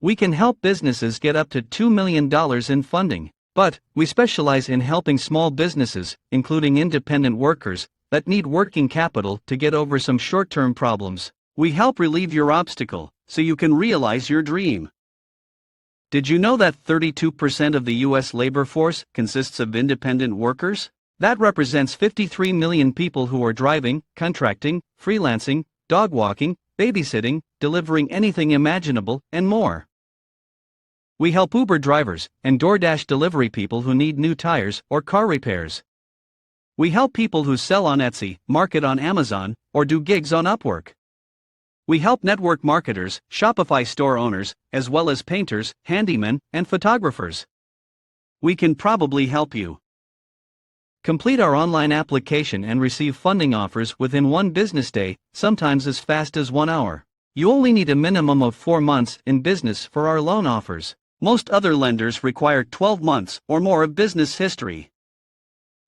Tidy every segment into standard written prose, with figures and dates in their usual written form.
We can help businesses get up to $2 million in funding, but we specialize in helping small businesses, including independent workers, that need working capital to get over some short-term problems. We help relieve your obstacle, so you can realize your dream. Did you know that 32% of the U.S. labor force consists of independent workers? That represents 53 million people who are driving, contracting, freelancing, dog walking, babysitting, delivering anything imaginable, and more. We help Uber drivers and DoorDash delivery people who need new tires or car repairs. We help people who sell on Etsy, market on Amazon, or do gigs on Upwork. We help network marketers, Shopify store owners, as well as painters, handymen, and photographers. We can probably help you. Complete our online application and receive funding offers within 1 business day, sometimes as fast as 1 hour. You only need a minimum of 4 months in business for our loan offers. Most other lenders require 12 months or more of business history.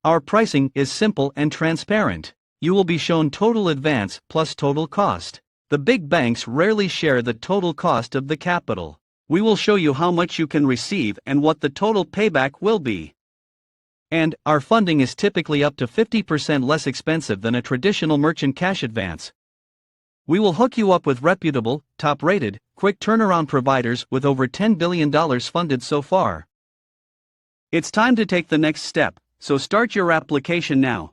Our pricing is simple and transparent. You will be shown total advance plus total cost. The big banks rarely share the total cost of the capital. We will show you how much you can receive and what the total payback will be. And our funding is typically up to 50% less expensive than a traditional merchant cash advance. We will hook you up with reputable, top-rated, quick turnaround providers with over $10 billion funded so far. It's time to take the next step, so start your application now.